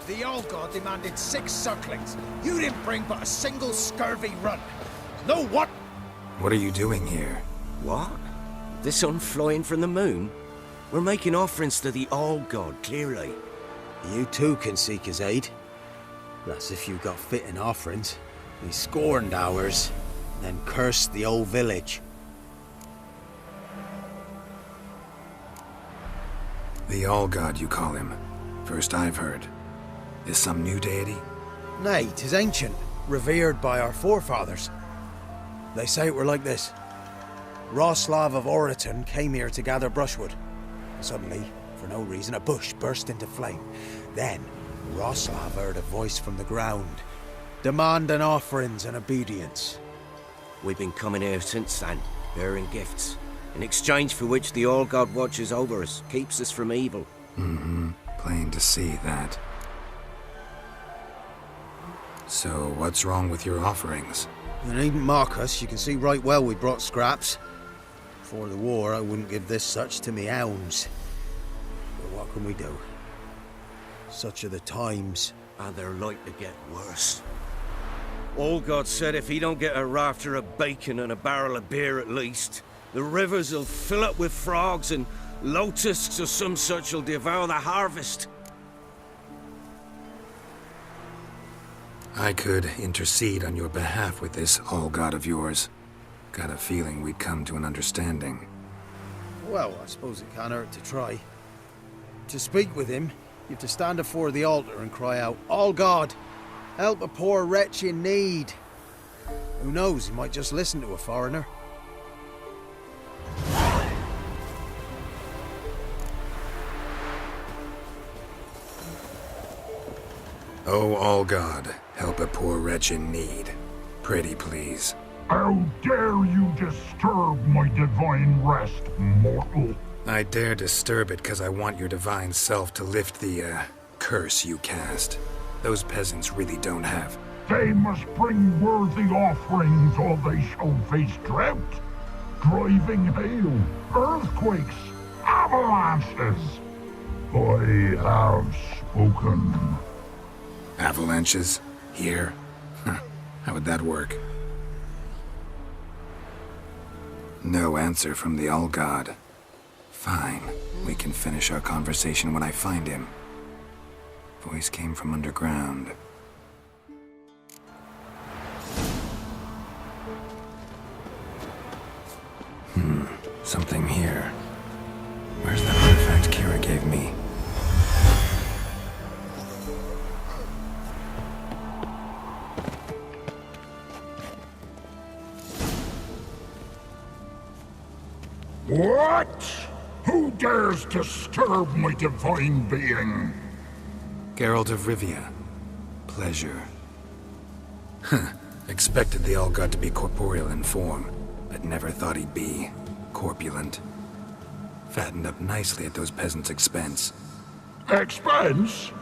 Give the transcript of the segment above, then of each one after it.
The All God demanded 6 circlings. You didn't bring but a single scurvy run. No what? What are you doing here? What? The sun flying from the moon? We're making offerings to the All God, clearly. You too can seek his aid. That's if you got fitting offerings. He scorned ours, then cursed the old village. The All-God, you call him. First I've heard. Is some new deity? Nay, 'tis ancient, revered by our forefathers. They say it were like this. Roslav of Oriton came here to gather brushwood. Suddenly, for no reason, a bush burst into flame. Then, Roslav heard a voice from the ground, demanding offerings and obedience. We've been coming here since then, bearing gifts, in exchange for which the All God watches over us, keeps us from evil. Plain to see that. So, what's wrong with your offerings? You needn't mock us, you can see right well we brought scraps. Before the war, I wouldn't give this such to me hounds. But what can we do? Such are the times. And they're like to get worse. All God said if he don't get a rafter of bacon and a barrel of beer at least, the rivers will fill up with frogs and locusts or some such will devour the harvest. I could intercede on your behalf with this All-God of yours. Got a feeling we'd come to an understanding. Well, I suppose it can't hurt to try. To speak with him, you have to stand before the altar and cry out, All God, help a poor wretch in need. Who knows, he might just listen to a foreigner. Oh, All-God, help a poor wretch in need. Pretty please. How dare you disturb my divine rest, mortal? I dare disturb it because I want your divine self to lift the, curse you cast. Those peasants really don't have. They must bring worthy offerings or they shall face drought, driving hail, earthquakes, avalanches. I have spoken. Avalanches? Here? How would that work? No answer from the All-God. Fine. We can finish our conversation when I find him. Voice came from underground. Something here. Where's that artifact Kira gave me? What? Who dares disturb my divine being? Geralt of Rivia. Pleasure. Expected the All-God to be corporeal in form, but never thought he'd be corpulent. Fattened up nicely at those peasants' expense. Expense?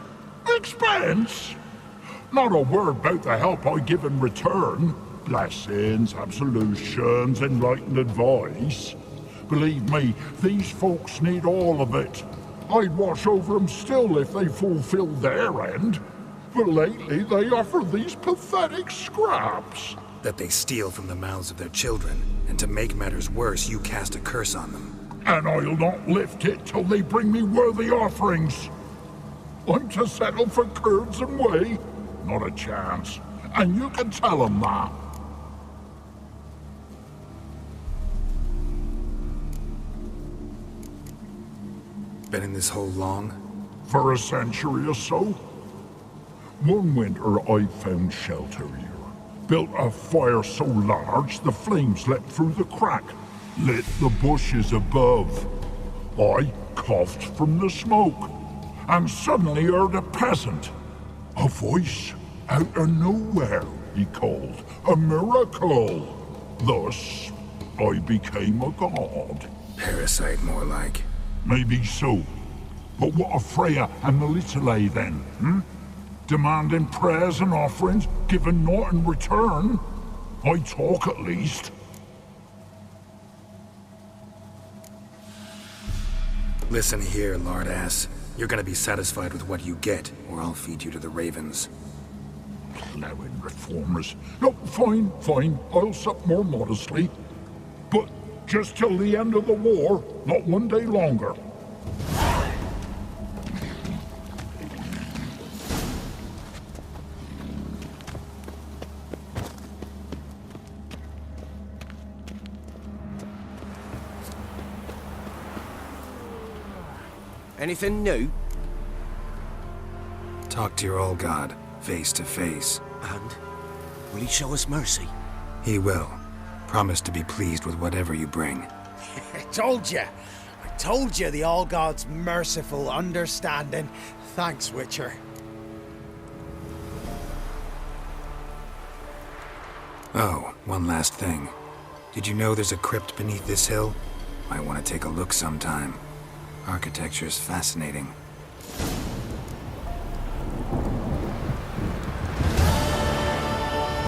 Expense? Not a word about the help I give in return. Blessings, absolutions, enlightened advice. Believe me, these folks need all of it. I'd watch over them still if they fulfilled their end. But lately they offer these pathetic scraps. That they steal from the mouths of their children, and to make matters worse, you cast a curse on them. And I'll not lift it till they bring me worthy offerings. I'm to settle for curds and whey? Not a chance. And you can tell them that. Been in this hole long? For a century or so. One winter I found shelter here. Built a fire so large the flames leapt through the crack, lit the bushes above. I coughed from the smoke, and suddenly heard a peasant. A voice out of nowhere, he called. A miracle. Thus, I became a god. Parasite, more like. Maybe so. But what of Freya and Melitele then, Demanding prayers and offerings, given naught in return? I talk at least. Listen here, lard ass. You're gonna be satisfied with what you get, or I'll feed you to the ravens. Plowing reformers. No, fine, fine. I'll sup more modestly. But just till the end of the war, not one day longer. Anything new? Talk to your old god, face to face. And will he show us mercy? He will. Promise to be pleased with whatever you bring. I told you! I told you the All-God's merciful, understanding. Thanks, Witcher. Oh, one last thing. Did you know there's a crypt beneath this hill? Might want to take a look sometime. Architecture's fascinating.